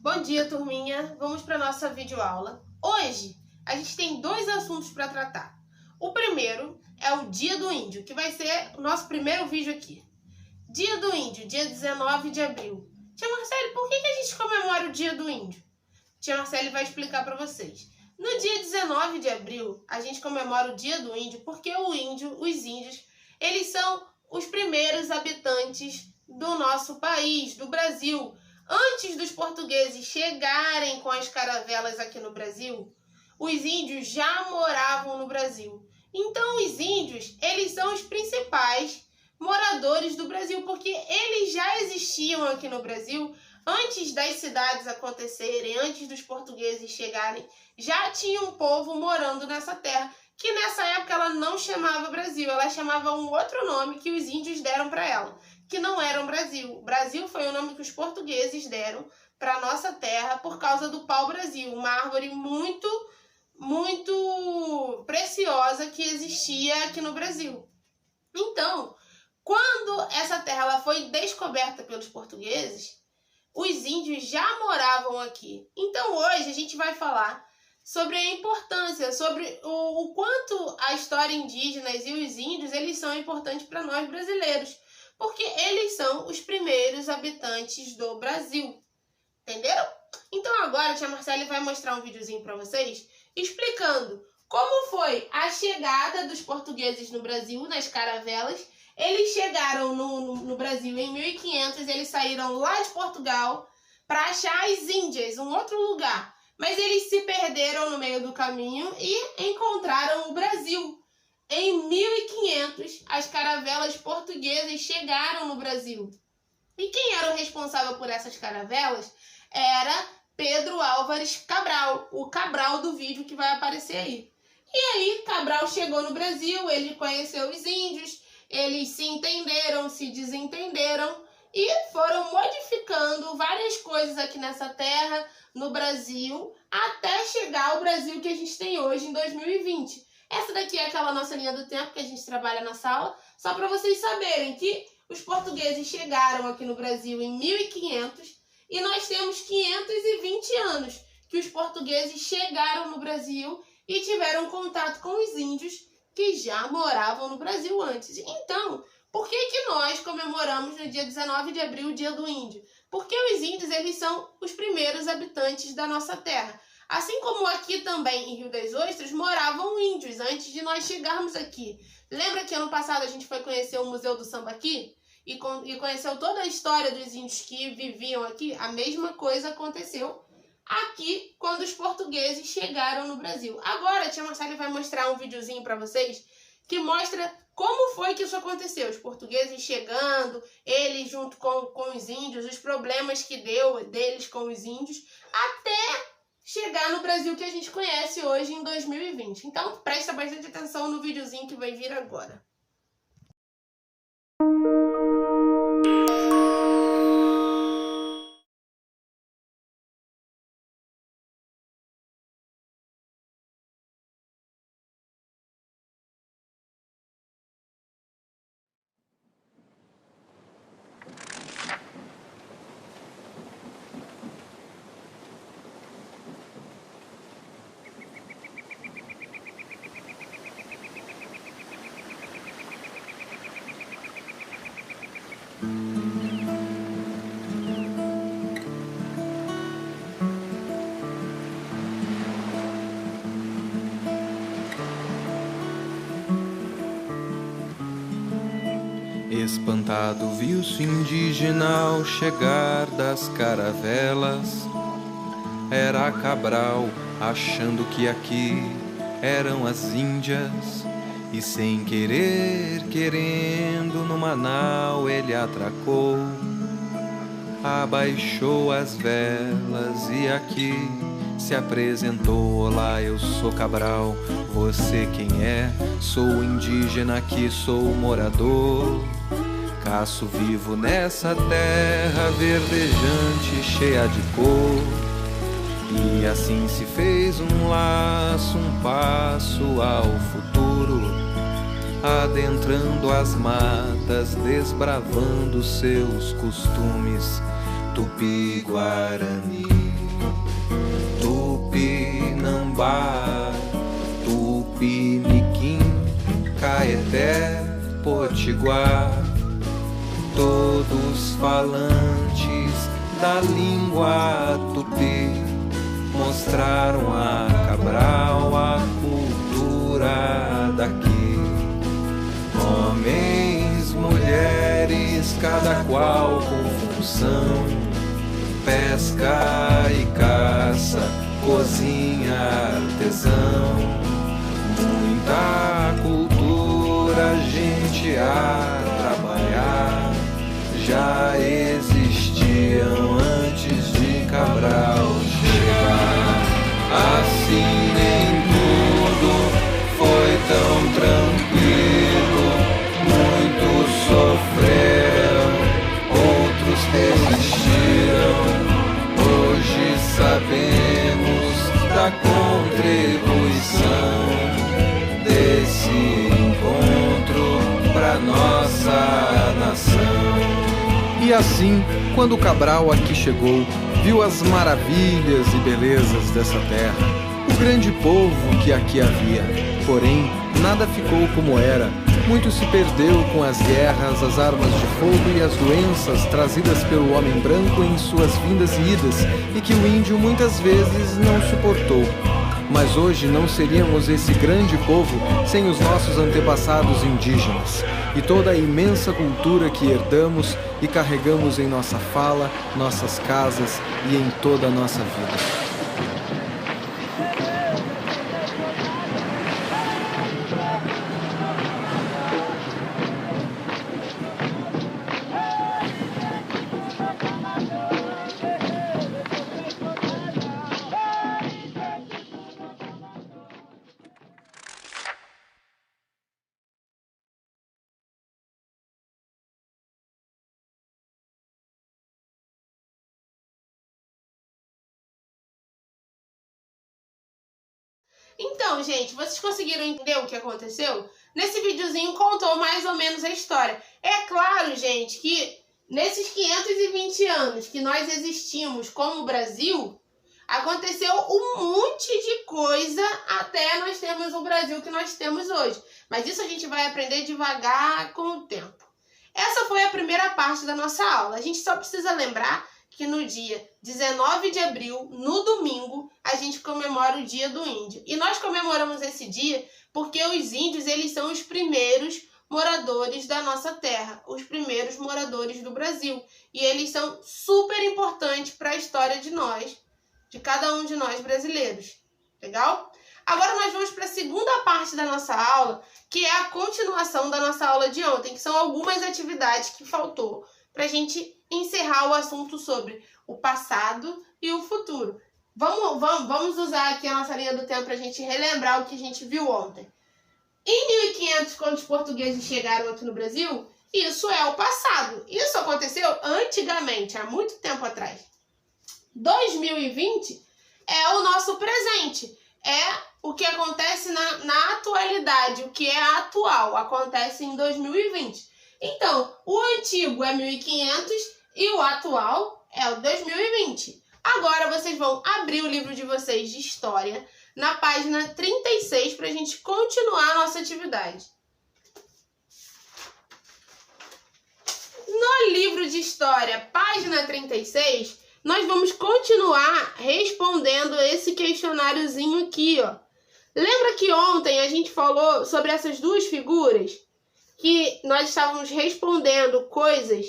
Bom dia, turminha! Vamos para a nossa videoaula. Hoje, a gente tem dois assuntos para tratar. O primeiro é o Dia do Índio, que vai ser o nosso primeiro vídeo aqui. Dia do Índio, dia 19 de abril. Tia Marcele, por que a gente comemora o Dia do Índio? Tia Marcele vai explicar para vocês. No dia 19 de abril, a gente comemora o Dia do Índio porque os índios, eles são os primeiros habitantes do nosso país, do Brasil. Antes dos portugueses chegarem com as caravelas aqui no Brasil, os índios já moravam no Brasil. Então, os índios, eles são os principais moradores do Brasil, porque eles já existiam aqui no Brasil antes das cidades acontecerem, antes dos portugueses chegarem, já tinha um povo morando nessa terra, que nessa época ela não chamava Brasil, ela chamava um outro nome que os índios deram para ela, que não era um Brasil. Brasil foi o nome que os portugueses deram para a nossa terra por causa do pau-brasil, uma árvore muito preciosa que existia aqui no Brasil. Então, quando essa terra ela foi descoberta pelos portugueses, os índios já moravam aqui. Então, hoje a gente vai falar sobre a importância, sobre o quanto a história indígena e os índios eles são importantes para nós brasileiros, porque eles são os primeiros habitantes do Brasil. Entenderam? Então agora a tia Marcele vai mostrar um videozinho para vocês explicando como foi a chegada dos portugueses no Brasil, nas caravelas. Eles chegaram no Brasil em 1500, eles saíram lá de Portugal para achar as Índias, um outro lugar. Mas eles se perderam no meio do caminho e encontraram o Brasil. Em 1500, as caravelas portuguesas chegaram no Brasil. E quem era o responsável por essas caravelas era Pedro Álvares Cabral, o Cabral do vídeo que vai aparecer aí. E aí, Cabral chegou no Brasil, ele conheceu os índios, eles se entenderam, se desentenderam e foram modificando várias coisas aqui nessa terra, no Brasil, até chegar ao Brasil que a gente tem hoje em 2020. Essa daqui é aquela nossa linha do tempo que a gente trabalha na sala, só para vocês saberem que os portugueses chegaram aqui no Brasil em 1500 e nós temos 520 anos que os portugueses chegaram no Brasil e tiveram contato com os índios que já moravam no Brasil antes. Então, por que nós comemoramos no dia 19 de abril o Dia do Índio? Porque os índios eles são os primeiros habitantes da nossa terra. Assim como aqui também em Rio das Ostras moravam índios antes de nós chegarmos aqui. Lembra que ano passado a gente foi conhecer o Museu do Sambaqui? E conheceu toda a história dos índios que viviam aqui? A mesma coisa aconteceu aqui quando os portugueses chegaram no Brasil. Agora a tia Marcele vai mostrar um videozinho para vocês que mostra como foi que isso aconteceu. Os portugueses chegando, eles junto com os índios, os problemas que deu deles com os índios, até chegar no Brasil que a gente conhece hoje em 2020. Então, presta bastante atenção no videozinho que vai vir agora. Espantado viu-se indígena ao chegar das caravelas. Era Cabral, achando que aqui eram as Índias. E sem querer, querendo, numa nau ele atracou. Abaixou as velas e aqui se apresentou. Olá, eu sou Cabral, você quem é? Sou indígena aqui, sou morador. Caço vivo nessa terra verdejante, cheia de cor. E assim se fez um laço, um passo ao futuro, adentrando as matas, desbravando seus costumes tupi-guarani. Iorubá, Tupiniquim, Caeté, Potiguar, todos falantes da língua tupi, mostraram a Cabral a cultura daqui. Homens, mulheres, cada qual com função, pesca e caça, cozinha, artesão, muita cultura, gente a trabalhar, já existiam antes de Cabral chegar. Assim nem tudo foi tão tranquilo, muitos sofreram, outros resistiram. Hoje sabemos da contribuição desse encontro pra nossa nação. E assim, quando Cabral aqui chegou, viu as maravilhas e belezas dessa terra, o grande povo que aqui havia. Porém, nada ficou como era. Muito se perdeu com as guerras, as armas de fogo e as doenças trazidas pelo homem branco em suas vindas e idas, e que o índio muitas vezes não suportou. Mas hoje não seríamos esse grande povo sem os nossos antepassados indígenas e toda a imensa cultura que herdamos e carregamos em nossa fala, nossas casas e em toda a nossa vida. Então, gente, vocês conseguiram entender o que aconteceu? Nesse videozinho contou mais ou menos a história. É claro, gente, que nesses 520 anos que nós existimos como Brasil, aconteceu um monte de coisa até nós termos o Brasil que nós temos hoje. Mas isso a gente vai aprender devagar com o tempo. Essa foi a primeira parte da nossa aula. A gente só precisa lembrar que no dia 19 de abril, no domingo, a gente comemora o Dia do Índio. E nós comemoramos esse dia porque os índios, eles são os primeiros moradores da nossa terra, os primeiros moradores do Brasil. E eles são super importantes para a história de nós, de cada um de nós brasileiros. Legal? Agora nós vamos para a segunda parte da nossa aula, que é a continuação da nossa aula de ontem, que são algumas atividades que faltou para a gente encerrar o assunto sobre o passado e o futuro. Vamos usar aqui a nossa linha do tempo para a gente relembrar o que a gente viu ontem. Em 1500, quando os portugueses chegaram aqui no Brasil, isso é o passado. Isso aconteceu antigamente, há muito tempo atrás. 2020 é o nosso presente. É o que acontece na atualidade, o que é atual, acontece em 2020. Então, o antigo é 1500 e o atual é o 2020. Agora vocês vão abrir o livro de vocês de história na página 36 para a gente continuar a nossa atividade. No livro de história, página 36, nós vamos continuar respondendo esse questionáriozinho aqui, ó. Lembra que ontem a gente falou sobre essas duas figuras? Que nós estávamos respondendo coisas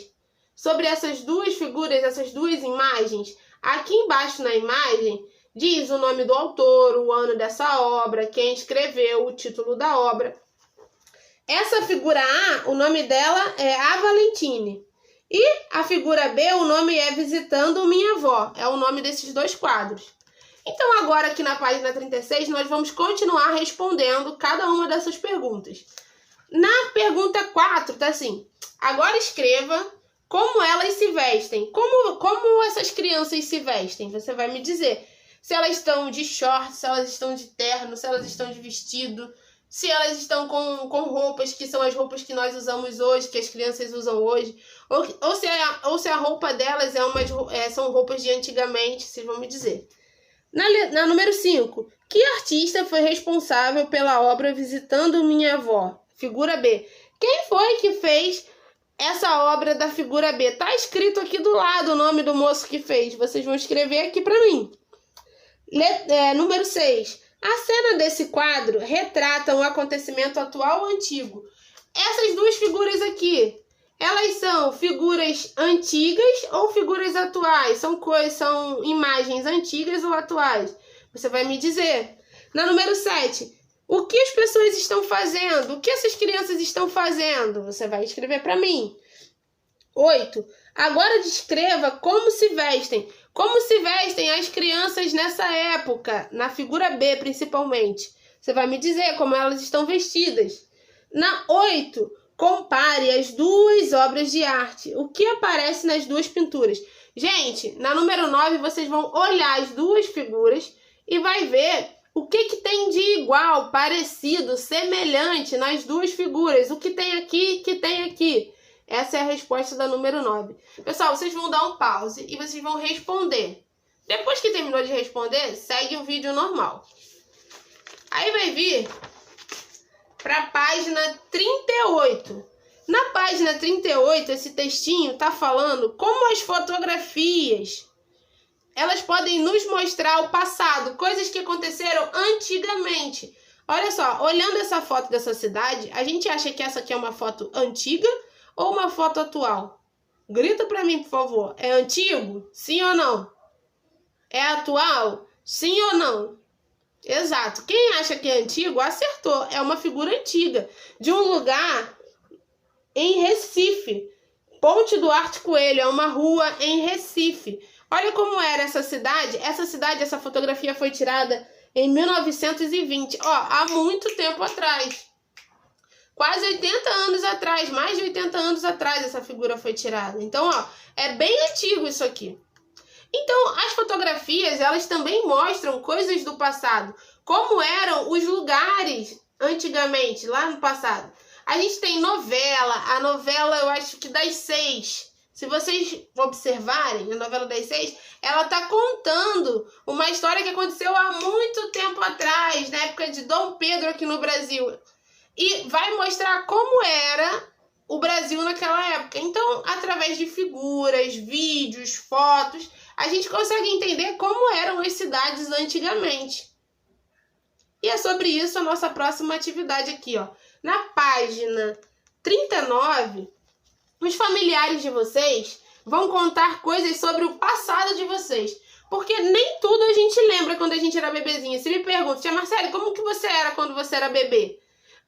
sobre essas duas figuras, essas duas imagens. Aqui embaixo na imagem diz o nome do autor, o ano dessa obra, quem escreveu, o título da obra. Essa figura A, o nome dela é A Valentine. E a figura B, o nome é Visitando Minha Avó. É o nome desses dois quadros. Então agora aqui na página 36 nós vamos continuar respondendo cada uma dessas perguntas. Na pergunta 4 tá assim: agora escreva como elas se vestem. Como essas crianças se vestem? Você vai me dizer se elas estão de short, se elas estão de terno, se elas estão de vestido, se elas estão com roupas que são as roupas que nós usamos hoje, que as crianças usam hoje, ou se a roupa delas são roupas de antigamente, vocês vão me dizer. Na número 5, Que artista foi responsável pela obra Visitando Minha Avó? Figura B. Quem foi que fez essa obra da figura B? Tá escrito aqui do lado o nome do moço que fez. Vocês vão escrever aqui para mim. Número 6. A cena desse quadro retrata um acontecimento atual ou antigo. Essas duas figuras aqui, elas são figuras antigas ou figuras atuais? São imagens antigas ou atuais? Você vai me dizer. Na número 7, o que as pessoas estão fazendo? O que essas crianças estão fazendo? Você vai escrever para mim. 8. Agora descreva como se vestem. Como se vestem as crianças nessa época, na figura B principalmente. Você vai me dizer como elas estão vestidas. Na 8, compare as duas obras de arte. O que aparece nas duas pinturas? Gente, na número 9 vocês vão olhar as duas figuras e vai ver o que tem de igual, parecido, semelhante nas duas figuras. O que tem aqui, que tem aqui. Essa é a resposta da número 9. Pessoal, vocês vão dar um pause e vocês vão responder. Depois que terminou de responder, segue o vídeo normal. Aí vai vir para a página 38. Na página 38, esse textinho está falando como as fotografias, elas podem nos mostrar o passado, coisas que aconteceram antigamente. Olha só, olhando essa foto dessa cidade, a gente acha que essa aqui é uma foto antiga ou uma foto atual? Grita para mim, por favor. É antigo? Sim ou não? É atual? Sim ou não? Exato. Quem acha que é antigo, acertou. É uma figura antiga, de um lugar em Recife. Ponte Duarte Coelho, é uma rua em Recife. Olha como era essa cidade. Essa fotografia foi tirada em 1920. Ó, há muito tempo atrás. Quase 80 anos atrás, mais de 80 anos atrás essa figura foi tirada. Então, ó, é bem antigo isso aqui. Então, as fotografias, elas também mostram coisas do passado. Como eram os lugares antigamente, lá no passado. A gente tem novela, a novela, eu acho que das 6. Se vocês observarem, a novela das 6, ela está contando uma história que aconteceu há muito tempo atrás, na época de Dom Pedro aqui no Brasil. E vai mostrar como era o Brasil naquela época. Então, através de figuras, vídeos, fotos, a gente consegue entender como eram as cidades antigamente. E é sobre isso a nossa próxima atividade aqui, ó. Na página 39, os familiares de vocês vão contar coisas sobre o passado de vocês. Porque nem tudo a gente lembra quando a gente era bebezinha. Se me pergunta, tia Marcele, como que você era quando você era bebê?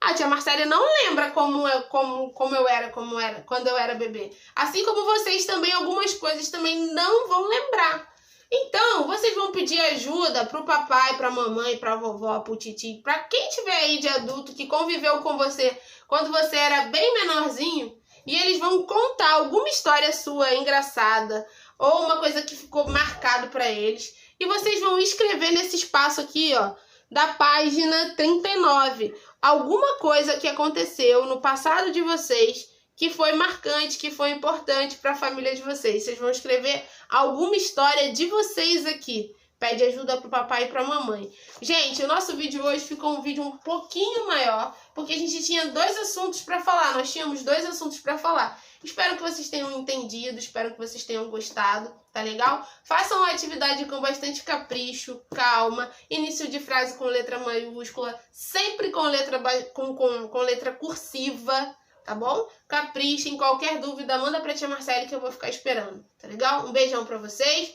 A tia Marcele não lembra como eu era quando eu era bebê. Assim como vocês também, algumas coisas também não vão lembrar. Então, vocês vão pedir ajuda pro papai, pra mamãe, pra vovó, pro titi, pra quem tiver aí de adulto que conviveu com você quando você era bem menorzinho, e eles vão contar alguma história sua engraçada ou uma coisa que ficou marcado pra eles. E vocês vão escrever nesse espaço aqui, ó, da página 39. Alguma coisa que aconteceu no passado de vocês que foi marcante, que foi importante para a família de vocês. Vocês vão escrever alguma história de vocês aqui. Pede ajuda pro papai e pra mamãe. Gente, o nosso vídeo hoje ficou um vídeo um pouquinho maior, porque a gente tinha 2 assuntos para falar. Nós tínhamos 2 assuntos para falar. Espero que vocês tenham entendido, espero que vocês tenham gostado, tá legal? Façam a atividade com bastante capricho, calma, início de frase com letra maiúscula, sempre com letra cursiva, tá bom? Caprichem, qualquer dúvida, manda pra tia Marcele que eu vou ficar esperando, tá legal? Um beijão pra vocês,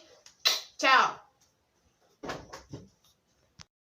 tchau!